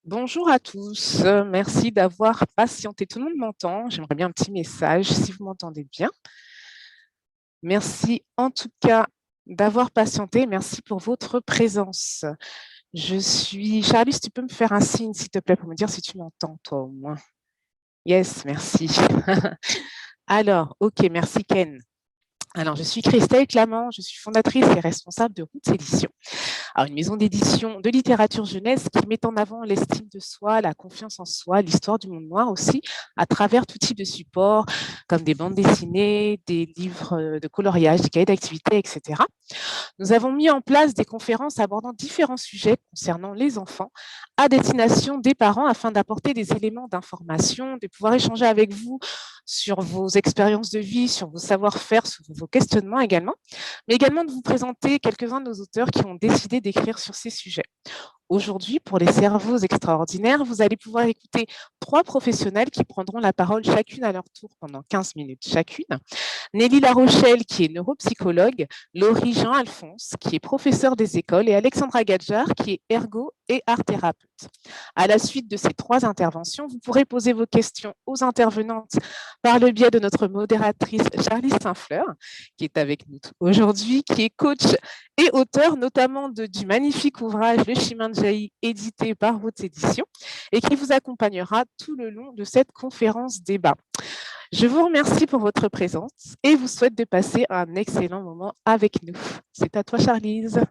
Bonjour à tous, merci d'avoir patienté. Tout le monde m'entend? J'aimerais bien un petit message si vous m'entendez bien. Merci en tout cas d'avoir patienté. Merci pour votre présence. Je suis Charlie, tu peux me faire un signe, s'il te plaît, pour me dire si tu m'entends, toi au moins. Yes, merci. Alors, ok, merci Ken. Alors, je suis Christelle Clamant, je suis fondatrice et responsable de Roots Éditions. Alors, une maison d'édition de littérature jeunesse qui met en avant l'estime de soi, la confiance en soi, l'histoire du monde noir aussi, à travers tout type de supports, comme des bandes dessinées, des livres de coloriage, des cahiers d'activités, etc. Nous avons mis en place des conférences abordant différents sujets concernant les enfants à destination des parents afin d'apporter des éléments d'information, de pouvoir échanger avec vous sur vos expériences de vie, sur vos savoir-faire, sur vos questionnements également, mais également de vous présenter quelques-uns de nos auteurs qui ont décidé d'écrire sur ces sujets. Aujourd'hui, pour les cerveaux extraordinaires, vous allez pouvoir écouter 3 professionnels qui prendront la parole chacune à leur tour pendant 15 minutes chacune. Nelly Larochelle, qui est neuropsychologue, Laurie Jean-Alphonse, qui est professeur des écoles, et Alexandra Gadjar, qui est ergo et art thérapeute. À la suite de ces 3 interventions, vous pourrez poser vos questions aux intervenantes par le biais de notre modératrice Charlie Saint-Fleur, qui est avec nous aujourd'hui, qui est coach et auteur notamment du magnifique ouvrage Le chemin de Jaï, édité par Roots Éditions, et qui vous accompagnera tout le long de cette conférence débat. Je vous remercie pour votre présence et vous souhaite de passer un excellent moment avec nous. C'est à toi, Charlize.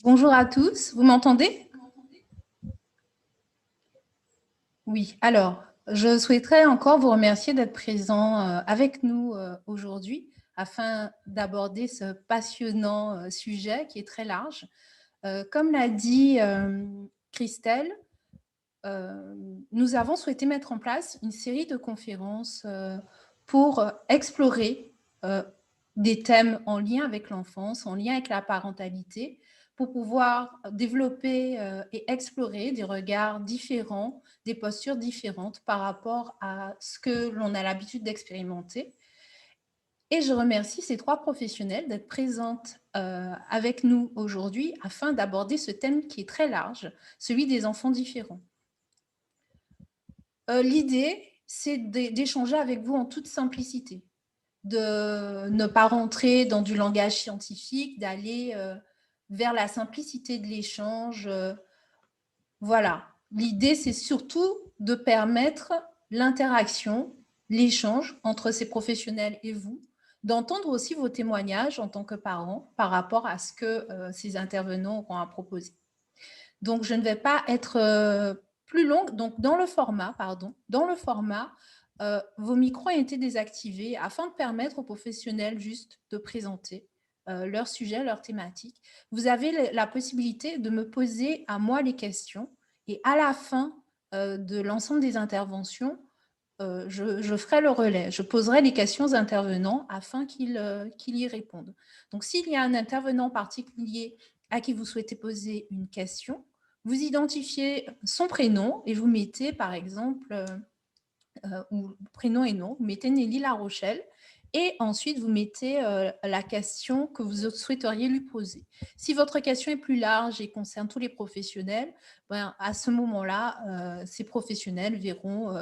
Bonjour à tous, vous m'entendez? Oui, alors, je souhaiterais encore vous remercier d'être présent avec nous aujourd'hui afin d'aborder ce passionnant sujet qui est très large. Comme l'a dit Christelle, nous avons souhaité mettre en place une série de conférences pour explorer des thèmes en lien avec l'enfance, en lien avec la parentalité, pour pouvoir développer et explorer des regards différents, des postures différentes par rapport à ce que l'on a l'habitude d'expérimenter. Et je remercie ces 3 professionnels d'être présentes avec nous aujourd'hui afin d'aborder ce thème qui est très large, celui des enfants différents. L'idée, c'est d'échanger avec vous en toute simplicité, de ne pas rentrer dans du langage scientifique, d'aller vers la simplicité de l'échange. Voilà. L'idée, c'est surtout de permettre l'interaction, l'échange entre ces professionnels et vous, d'entendre aussi vos témoignages en tant que parents par rapport à ce que ces intervenants auront à proposer. Donc, je ne vais pas être plus longue. Donc, dans le format, vos micros ont été désactivés afin de permettre aux professionnels juste de présenter leur sujet, leur thématique. Vous avez la possibilité de me poser à moi les questions et à la fin de l'ensemble des interventions, je ferai le relais. Je poserai les questions aux intervenants afin qu'ils y répondent. Donc, s'il y a un intervenant particulier à qui vous souhaitez poser une question, vous identifiez son prénom et vous mettez, par exemple, ou prénom et nom, vous mettez Nelly Larochelle et ensuite vous mettez la question que vous souhaiteriez lui poser. Si votre question est plus large et concerne tous les professionnels, ben, à ce moment-là, ces professionnels verront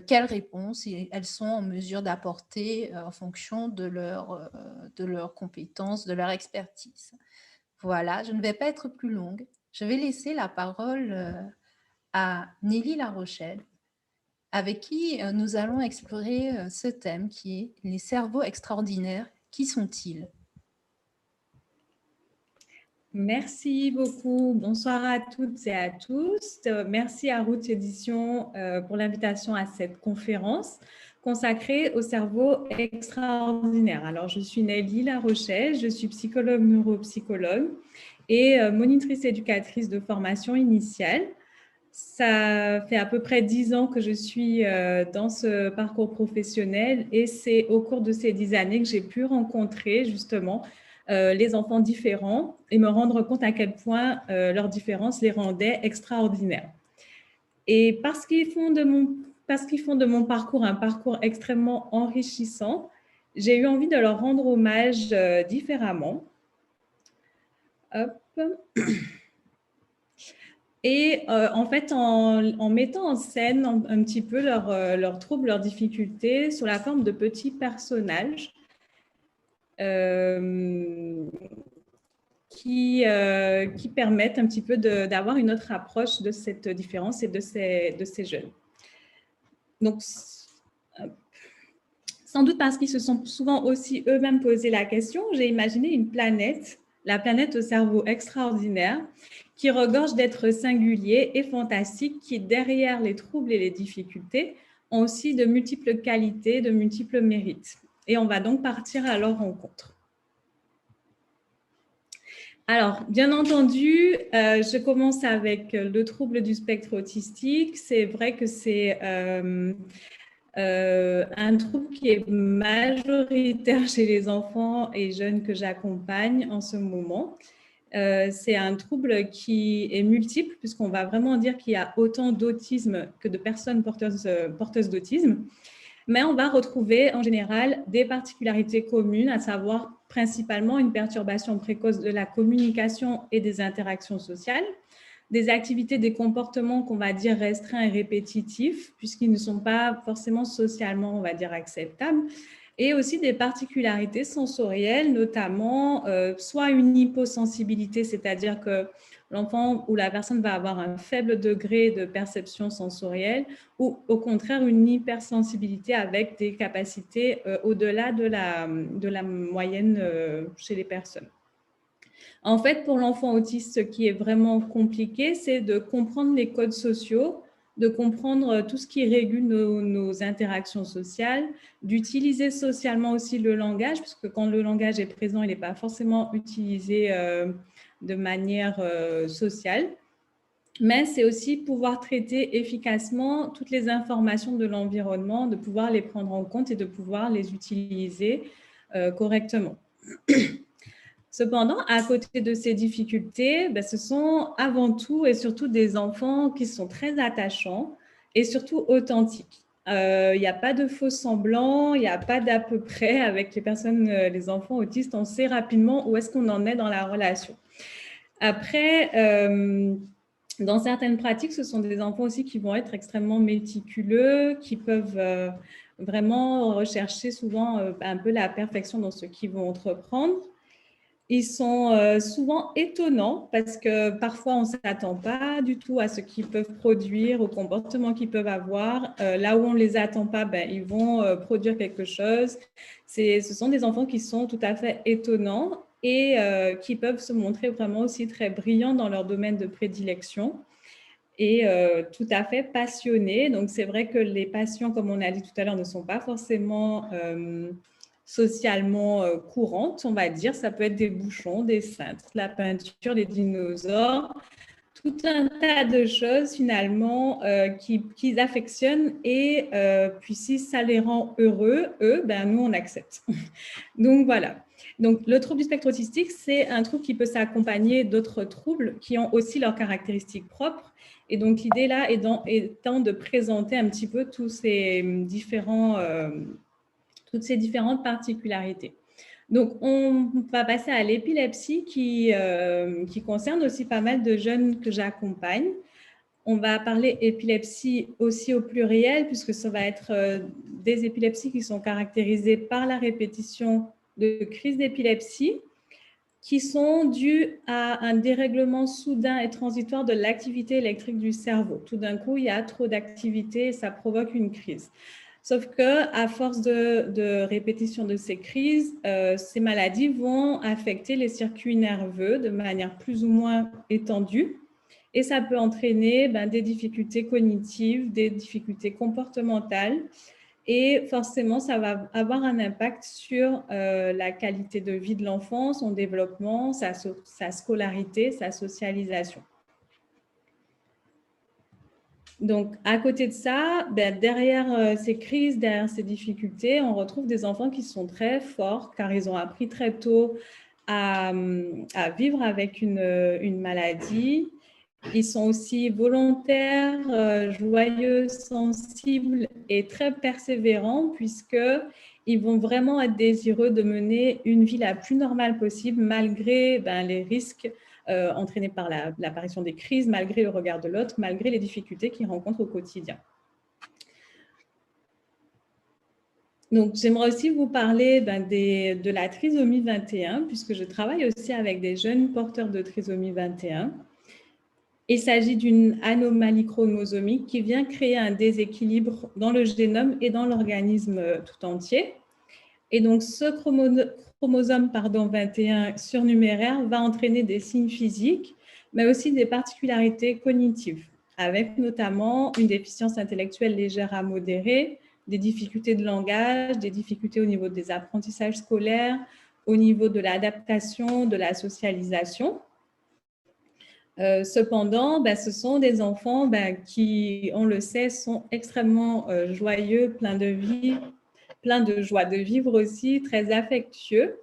quelles réponses elles sont en mesure d'apporter en fonction de leurs compétences, de leur expertise. Voilà, je ne vais pas être plus longue. Je vais laisser la parole à Nelly Larochelle, avec qui nous allons explorer ce thème qui est les cerveaux extraordinaires. Qui sont-ils? Merci beaucoup. Bonsoir à toutes et à tous. Merci à Roots Éditions pour l'invitation à cette conférence consacrée au cerveau extraordinaire. Alors, je suis Nelly Larochelle, je suis psychologue neuropsychologue et monitrice éducatrice de formation initiale. Ça fait à peu près 10 ans que je suis dans ce parcours professionnel et c'est au cours de ces 10 années que j'ai pu rencontrer justement les enfants différents et me rendre compte à quel point leurs différences les rendaient extraordinaires. Et parce qu'ils font de mon parcours un parcours extrêmement enrichissant, j'ai eu envie de leur rendre hommage différemment. Hop. Et en fait, en mettant en scène un petit peu leurs troubles, leurs difficultés sous la forme de petits personnages qui permettent un petit peu d'avoir une autre approche de cette différence et de ces jeunes. Donc, sans doute parce qu'ils se sont souvent aussi eux-mêmes posé la question, j'ai imaginé une planète, la planète au cerveau extraordinaire, qui regorge d'êtres singuliers et fantastiques qui, derrière les troubles et les difficultés, ont aussi de multiples qualités, de multiples mérites. Et on va donc partir à leur rencontre. Alors, bien entendu, je commence avec le trouble du spectre autistique. C'est vrai que c'est un trouble qui est majoritaire chez les enfants et jeunes que j'accompagne en ce moment. C'est un trouble qui est multiple, puisqu'on va vraiment dire qu'il y a autant d'autisme que de personnes porteuses d'autisme. Mais on va retrouver en général des particularités communes, à savoir principalement une perturbation précoce de la communication et des interactions sociales, des activités, des comportements qu'on va dire restreints et répétitifs, puisqu'ils ne sont pas forcément socialement, on va dire, acceptables, et aussi des particularités sensorielles, notamment soit une hyposensibilité, c'est-à-dire que l'enfant ou la personne va avoir un faible degré de perception sensorielle, ou au contraire une hypersensibilité avec des capacités au-delà de la moyenne chez les personnes. En fait, pour l'enfant autiste, ce qui est vraiment compliqué, c'est de comprendre les codes sociaux, de comprendre tout ce qui régule nos interactions sociales, d'utiliser socialement aussi le langage, parce que quand le langage est présent, il n'est pas forcément utilisé de manière sociale. Mais c'est aussi pouvoir traiter efficacement toutes les informations de l'environnement, de pouvoir les prendre en compte et de pouvoir les utiliser correctement. Cependant, à côté de ces difficultés, ce sont avant tout et surtout des enfants qui sont très attachants et surtout authentiques. Il n'y a pas de faux semblants, il n'y a pas d'à peu près avec les personnes, les enfants autistes, on sait rapidement où est-ce qu'on en est dans la relation. Après, dans certaines pratiques, ce sont des enfants aussi qui vont être extrêmement méticuleux, qui peuvent vraiment rechercher souvent un peu la perfection dans ce qu'ils vont entreprendre. Ils sont souvent étonnants parce que parfois, on ne s'attend pas du tout à ce qu'ils peuvent produire, au comportement qu'ils peuvent avoir. Là où on ne les attend pas, ils vont produire quelque chose. Ce sont des enfants qui sont tout à fait étonnants et qui peuvent se montrer vraiment aussi très brillants dans leur domaine de prédilection et tout à fait passionnés. Donc, c'est vrai que les passions, comme on a dit tout à l'heure, ne sont pas forcément socialement courantes, on va dire. Ça peut être des bouchons, des cintres, la peinture, les dinosaures, tout un tas de choses finalement qu'ils affectionnent et puis si ça les rend heureux, nous on accepte. Donc voilà. Donc le trouble du spectre autistique, c'est un trouble qui peut s'accompagner d'autres troubles qui ont aussi leurs caractéristiques propres. Et donc l'idée là étant de présenter un petit peu tous ces toutes ces différentes particularités. Donc, on va passer à l'épilepsie qui concerne aussi pas mal de jeunes que j'accompagne. On va parler épilepsie aussi au pluriel, puisque ça va être des épilepsies qui sont caractérisées par la répétition de crises d'épilepsie, qui sont dues à un dérèglement soudain et transitoire de l'activité électrique du cerveau. Tout d'un coup, il y a trop d'activité et ça provoque une crise. Sauf qu'à force de répétition de ces crises, ces maladies vont affecter les circuits nerveux de manière plus ou moins étendue. Et ça peut entraîner des difficultés cognitives, des difficultés comportementales. Et forcément, ça va avoir un impact sur la qualité de vie de l'enfant, son développement, sa scolarité, sa socialisation. Donc, à côté de ça, derrière ces crises, derrière ces difficultés, on retrouve des enfants qui sont très forts car ils ont appris très tôt à vivre avec une maladie. Ils sont aussi volontaires, joyeux, sensibles et très persévérants puisqu'ils vont vraiment être désireux de mener une vie la plus normale possible malgré les risques entraînés par l'apparition des crises, malgré le regard de l'autre, malgré les difficultés qu'ils rencontrent au quotidien. Donc, j'aimerais aussi vous parler de la trisomie 21, puisque je travaille aussi avec des jeunes porteurs de trisomie 21. Il s'agit d'une anomalie chromosomique qui vient créer un déséquilibre dans le génome et dans l'organisme tout entier. Et donc, ce chromosome 21 surnuméraire va entraîner des signes physiques, mais aussi des particularités cognitives, avec notamment une déficience intellectuelle légère à modérée, des difficultés de langage, des difficultés au niveau des apprentissages scolaires, au niveau de l'adaptation, de la socialisation. Cependant, ce sont des enfants qui, on le sait, sont extrêmement joyeux, pleins de vie, pleins de joie de vivre aussi, très affectueux.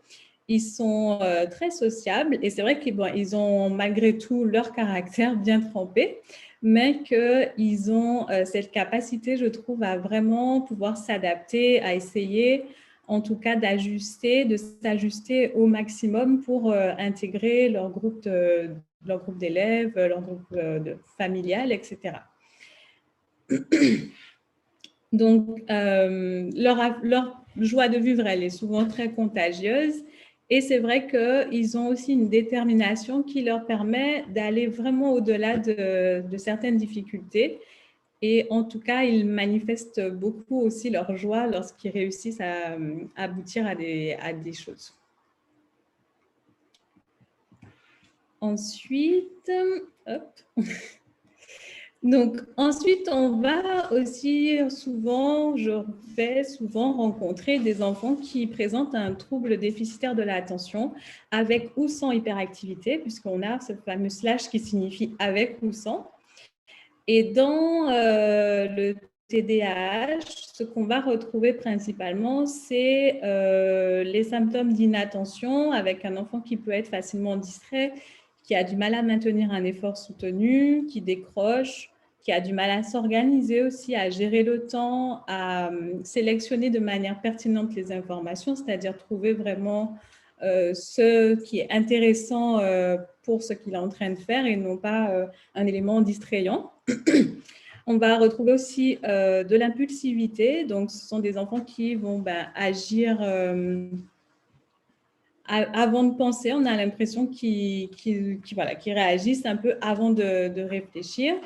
Ils sont très sociables et c'est vrai qu'ils ont malgré tout leur caractère bien trempé, mais qu'ils ont cette capacité, je trouve, à vraiment pouvoir s'adapter, à essayer en tout cas de s'ajuster au maximum pour intégrer leur groupe d'élèves, leur groupe familial, etc. Donc, leur joie de vivre, elle est souvent très contagieuse. Et c'est vrai qu'ils ont aussi une détermination qui leur permet d'aller vraiment au-delà de certaines difficultés. Et en tout cas, ils manifestent beaucoup aussi leur joie lorsqu'ils réussissent à aboutir à des choses. Ensuite, donc, ensuite, on va aussi je vais souvent rencontrer des enfants qui présentent un trouble déficitaire de l'attention avec ou sans hyperactivité, puisqu'on a ce fameux slash qui signifie avec ou sans. Et dans le TDAH, ce qu'on va retrouver principalement, c'est les symptômes d'inattention avec un enfant qui peut être facilement distrait, qui a du mal à maintenir un effort soutenu, qui décroche, qui a du mal à s'organiser aussi, à gérer le temps, à sélectionner de manière pertinente les informations, c'est-à-dire trouver vraiment ce qui est intéressant pour ce qu'il est en train de faire et non pas un élément distrayant. On va retrouver aussi de l'impulsivité, donc ce sont des enfants qui vont agir avant de penser. On a l'impression qu'ils réagissent un peu avant de réfléchir.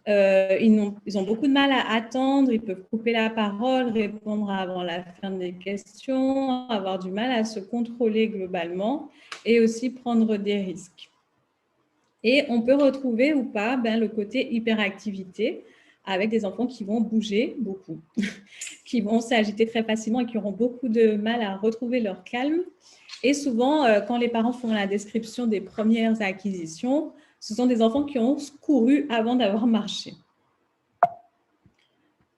Ils ont beaucoup de mal à attendre, ils peuvent couper la parole, répondre avant la fin des questions, avoir du mal à se contrôler globalement et aussi prendre des risques. Et on peut retrouver ou pas le côté hyperactivité avec des enfants qui vont bouger beaucoup, qui vont s'agiter très facilement et qui auront beaucoup de mal à retrouver leur calme. Et souvent, quand les parents font la description des premières acquisitions, ce sont des enfants qui ont couru avant d'avoir marché.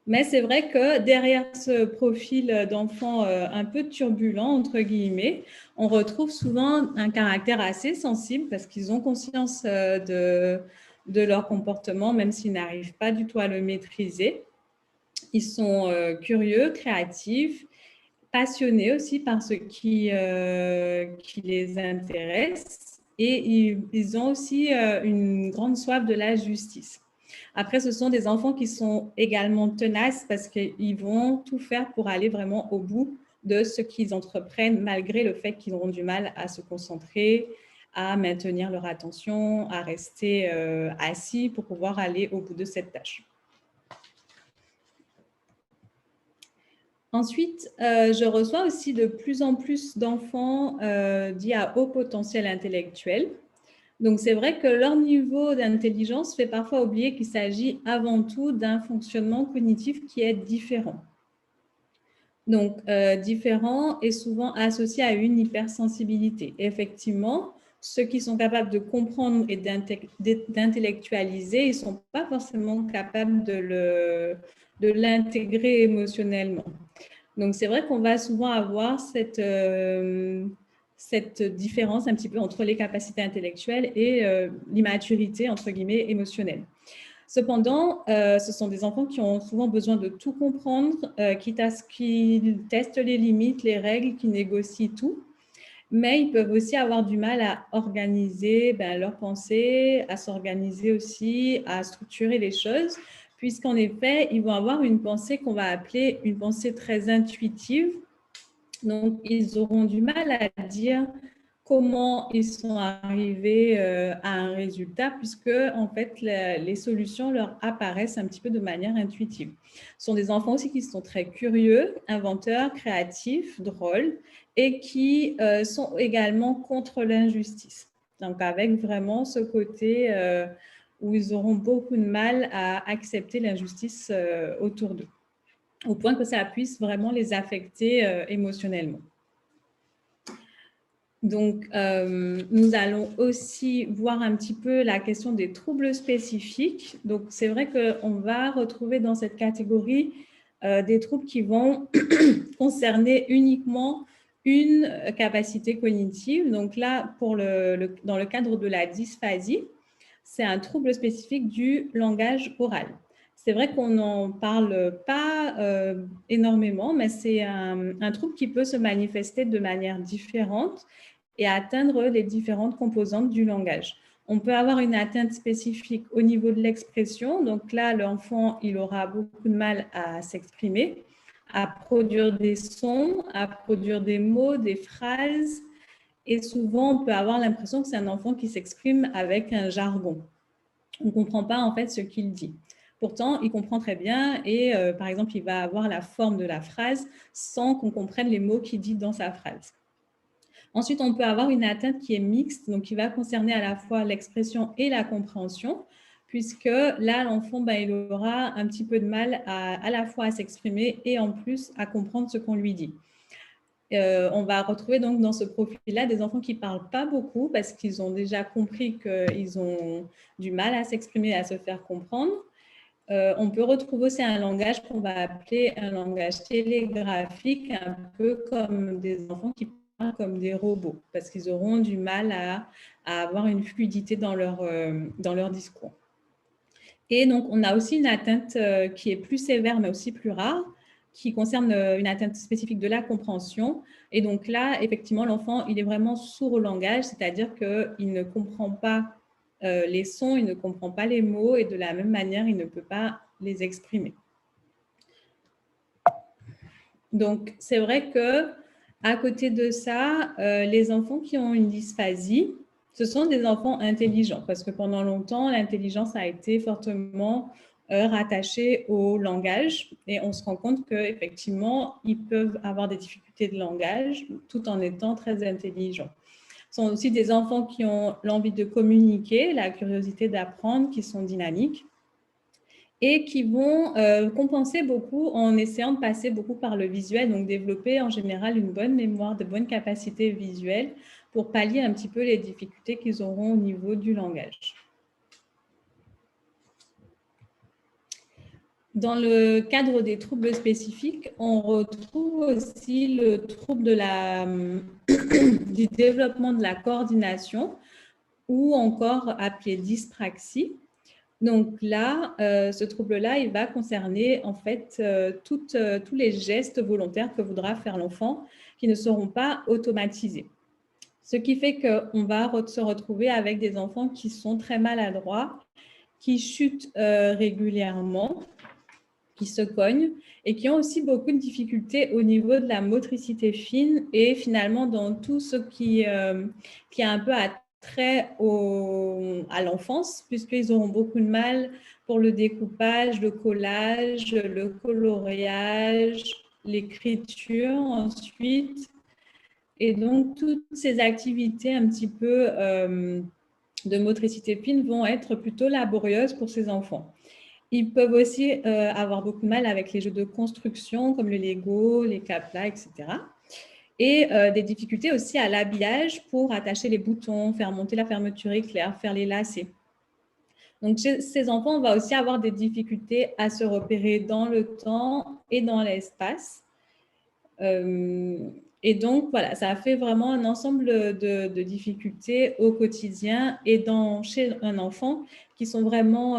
Mais c'est vrai que derrière ce profil d'enfant un peu turbulent, entre guillemets, on retrouve souvent un caractère assez sensible parce qu'ils ont conscience de leur comportement, même s'ils n'arrivent pas du tout à le maîtriser. Ils sont curieux, créatifs, passionnés aussi par ce qui les intéresse et ils ont aussi une grande soif de la justice. Après, ce sont des enfants qui sont également tenaces parce qu'ils vont tout faire pour aller vraiment au bout de ce qu'ils entreprennent, malgré le fait qu'ils auront du mal à se concentrer, à maintenir leur attention, à rester assis pour pouvoir aller au bout de cette tâche. Ensuite, je reçois aussi de plus en plus d'enfants dits à haut potentiel intellectuel. Donc, c'est vrai que leur niveau d'intelligence fait parfois oublier qu'il s'agit avant tout d'un fonctionnement cognitif qui est différent. Donc, différent est souvent associé à une hypersensibilité. Effectivement, ceux qui sont capables de comprendre et d'intellectualiser, ils ne sont pas forcément capables de l'intégrer émotionnellement. Donc, c'est vrai qu'on va souvent avoir cette différence un petit peu entre les capacités intellectuelles et l'immaturité, entre guillemets, émotionnelle. Cependant, ce sont des enfants qui ont souvent besoin de tout comprendre, quitte à ce qu'ils testent les limites, les règles, qui négocient tout. mais ils peuvent aussi avoir du mal à organiser leurs pensées, à s'organiser aussi, à structurer les choses, puisqu'en effet, ils vont avoir une pensée qu'on va appeler une pensée très intuitive. Donc, ils auront du mal à dire comment ils sont arrivés à un résultat, puisque en fait, les solutions leur apparaissent un petit peu de manière intuitive. Ce sont des enfants aussi qui sont très curieux, inventeurs, créatifs, drôles, et qui sont également contre l'injustice. Donc, avec vraiment ce côté où ils auront beaucoup de mal à accepter l'injustice autour d'eux, au point que ça puisse vraiment les affecter émotionnellement. Donc, nous allons aussi voir un petit peu la question des troubles spécifiques. Donc, c'est vrai qu'on va retrouver dans cette catégorie des troubles qui vont concerner uniquement une capacité cognitive. Donc là, dans le cadre de la dysphasie, c'est un trouble spécifique du langage oral. C'est vrai qu'on n'en parle pas énormément, mais c'est un trouble qui peut se manifester de manière différente et atteindre les différentes composantes du langage. On peut avoir une atteinte spécifique au niveau de l'expression. Donc là, l'enfant, il aura beaucoup de mal à s'exprimer, à produire des sons, à produire des mots, des phrases. Et souvent, on peut avoir l'impression que c'est un enfant qui s'exprime avec un jargon. On ne comprend pas en fait ce qu'il dit. Pourtant, il comprend très bien et par exemple, il va avoir la forme de la phrase sans qu'on comprenne les mots qu'il dit dans sa phrase. Ensuite, on peut avoir une atteinte qui est mixte, donc qui va concerner à la fois l'expression et la compréhension, puisque là, l'enfant, il aura un petit peu de mal à la fois à s'exprimer et en plus à comprendre ce qu'on lui dit. On va retrouver donc dans ce profil-là des enfants qui ne parlent pas beaucoup parce qu'ils ont déjà compris qu'ils ont du mal à s'exprimer, à se faire comprendre. On peut retrouver aussi un langage qu'on va appeler un langage télégraphique, un peu comme des enfants qui parlent comme des robots, parce qu'ils auront du mal à avoir une fluidité dans leur discours. Et donc, on a aussi une atteinte qui est plus sévère, mais aussi plus rare, qui concerne une atteinte spécifique de la compréhension. Et donc là, effectivement, l'enfant, il est vraiment sourd au langage, c'est-à-dire qu'il ne comprend pas les sons, il ne comprend pas les mots et de la même manière, il ne peut pas les exprimer. Donc, c'est vrai que à côté de ça, les enfants qui ont une dysphasie, ce sont des enfants intelligents parce que pendant longtemps, l'intelligence a été fortement rattachée au langage et on se rend compte qu'effectivement, ils peuvent avoir des difficultés de langage tout en étant très intelligents. Ce sont aussi des enfants qui ont l'envie de communiquer, la curiosité d'apprendre, qui sont dynamiques et qui vont compenser beaucoup en essayant de passer beaucoup par le visuel, donc développer en général une bonne mémoire, de bonnes capacités visuelles pour pallier un petit peu les difficultés qu'ils auront au niveau du langage. Dans le cadre des troubles spécifiques, on retrouve aussi le trouble du développement de la coordination ou encore appelé dyspraxie. Donc là, ce trouble-là, il va concerner en fait tous les gestes volontaires que voudra faire l'enfant qui ne seront pas automatisés. Ce qui fait qu'on va se retrouver avec des enfants qui sont très maladroits, qui chutent régulièrement, qui se cognent et qui ont aussi beaucoup de difficultés au niveau de la motricité fine et finalement dans tout ce qui a un peu trait à l'enfance, puisqu'ils auront beaucoup de mal pour le découpage, le collage, le coloriage, l'écriture ensuite. Et donc, toutes ces activités un petit peu de motricité fine vont être plutôt laborieuses pour ces enfants. Ils peuvent aussi avoir beaucoup de mal avec les jeux de construction comme le Lego, les Kapla, etc. Et des difficultés aussi à l'habillage pour attacher les boutons, faire monter la fermeture éclair, faire les lacets. Donc, chez ces enfants, on va aussi avoir des difficultés à se repérer dans le temps et dans l'espace. Et donc, voilà, ça fait vraiment un ensemble de difficultés au quotidien et chez un enfant qui sont vraiment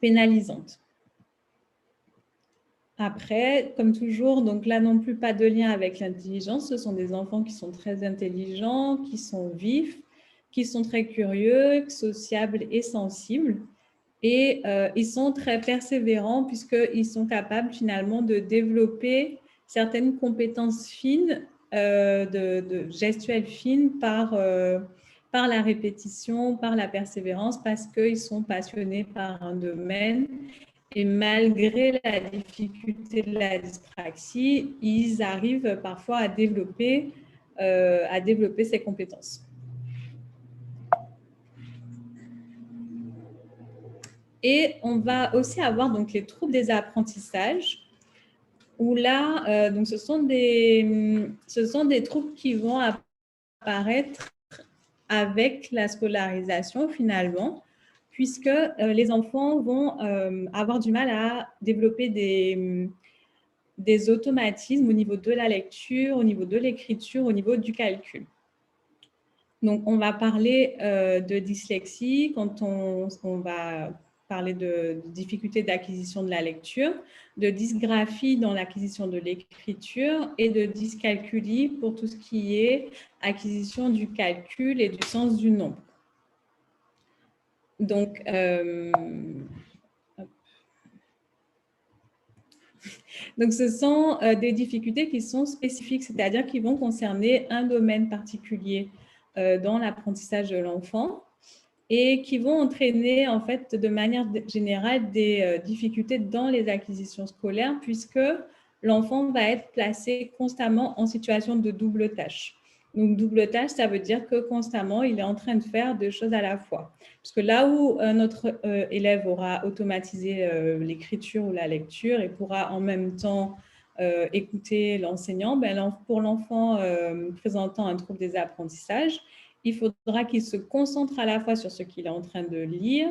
pénalisantes. Après, comme toujours, donc là non plus, pas de lien avec l'intelligence. Ce sont des enfants qui sont très intelligents, qui sont vifs, qui sont très curieux, sociables et sensibles. Et ils sont très persévérants puisqu'ils sont capables finalement de développer certaines compétences fines, de gestuelles fines par la répétition, par la persévérance, parce qu'ils sont passionnés par un domaine. Et malgré la difficulté de la dyspraxie, ils arrivent parfois à développer ces compétences. Et on va aussi avoir donc les troubles des apprentissages, où là, donc ce sont des troubles qui vont apparaître avec la scolarisation finalement, puisque les enfants vont avoir du mal à développer des automatismes au niveau de la lecture, au niveau de l'écriture, au niveau du calcul. Donc, on va parler de dyslexie quand on va parler de difficultés d'acquisition de la lecture, de dysgraphie dans l'acquisition de l'écriture et de dyscalculie pour tout ce qui est acquisition du calcul et du sens du nombre. Donc, ce sont des difficultés qui sont spécifiques, c'est-à-dire qui vont concerner un domaine particulier dans l'apprentissage de l'enfant et qui vont entraîner en fait de manière générale des difficultés dans les acquisitions scolaires puisque l'enfant va être placé constamment en situation de double tâche. Donc, double tâche, ça veut dire que constamment, il est en train de faire deux choses à la fois. Parce que là où notre élève aura automatisé l'écriture ou la lecture et pourra en même temps écouter l'enseignant, pour l'enfant présentant un trouble des apprentissages, il faudra qu'il se concentre à la fois sur ce qu'il est en train de lire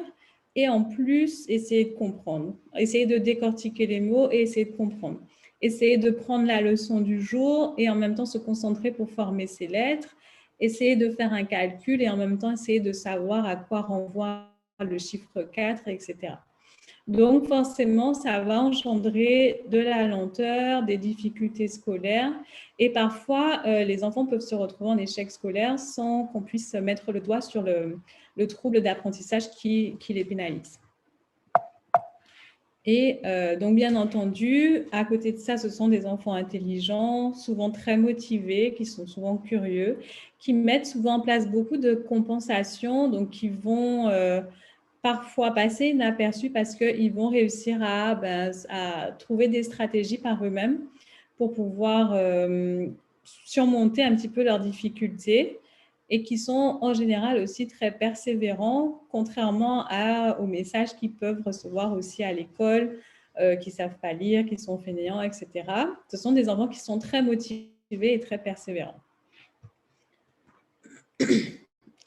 et en plus essayer de comprendre, essayer de décortiquer les mots et essayer de comprendre. Essayer de prendre la leçon du jour et en même temps se concentrer pour former ses lettres, essayer de faire un calcul et en même temps essayer de savoir à quoi renvoie le chiffre 4, etc. Donc, forcément, ça va engendrer de la lenteur, des difficultés scolaires et parfois, les enfants peuvent se retrouver en échec scolaire sans qu'on puisse mettre le doigt sur le trouble d'apprentissage qui les pénalise. Et donc, bien entendu, à côté de ça, ce sont des enfants intelligents, souvent très motivés, qui sont souvent curieux, qui mettent souvent en place beaucoup de compensations, donc qui vont parfois passer inaperçus parce qu'ils vont réussir à trouver des stratégies par eux-mêmes pour pouvoir surmonter un petit peu leurs difficultés et qui sont en général aussi très persévérants, contrairement aux messages qu'ils peuvent recevoir aussi à l'école, qui ne savent pas lire, qui sont fainéants, etc. Ce sont des enfants qui sont très motivés et très persévérants.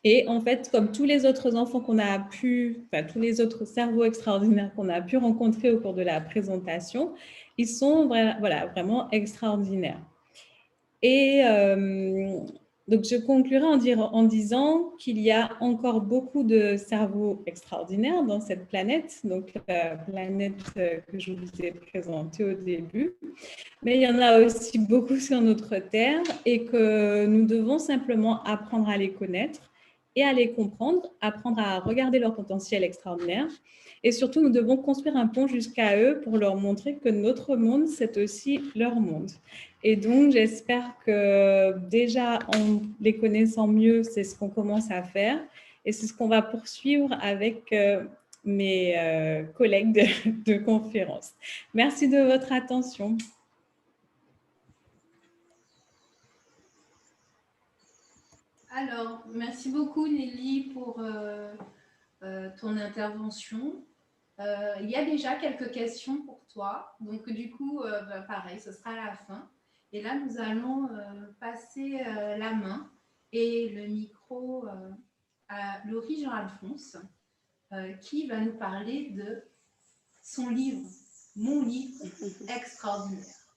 Et en fait, comme tous les autres enfants qu'on a pu, tous les autres cerveaux extraordinaires qu'on a pu rencontrer au cours de la présentation, ils sont vraiment extraordinaires. Et donc, je conclurai en disant qu'il y a encore beaucoup de cerveaux extraordinaires dans cette planète, donc la planète que je vous ai présentée au début. Mais il y en a aussi beaucoup sur notre Terre et que nous devons simplement apprendre à les connaître et à les comprendre, apprendre à regarder leur potentiel extraordinaire. Et surtout, nous devons construire un pont jusqu'à eux pour leur montrer que notre monde, c'est aussi leur monde. Et donc, j'espère que déjà, en les connaissant mieux, c'est ce qu'on commence à faire. Et c'est ce qu'on va poursuivre avec mes collègues de conférence. Merci de votre attention. Alors, merci beaucoup Nelly pour ton intervention. Il y a déjà quelques questions pour toi. Donc, du coup, pareil, ce sera à la fin. Et là, nous allons passer la main et le micro à Laurie Jean-Alphonse, qui va nous parler de son livre, Mon livre extraordinaire.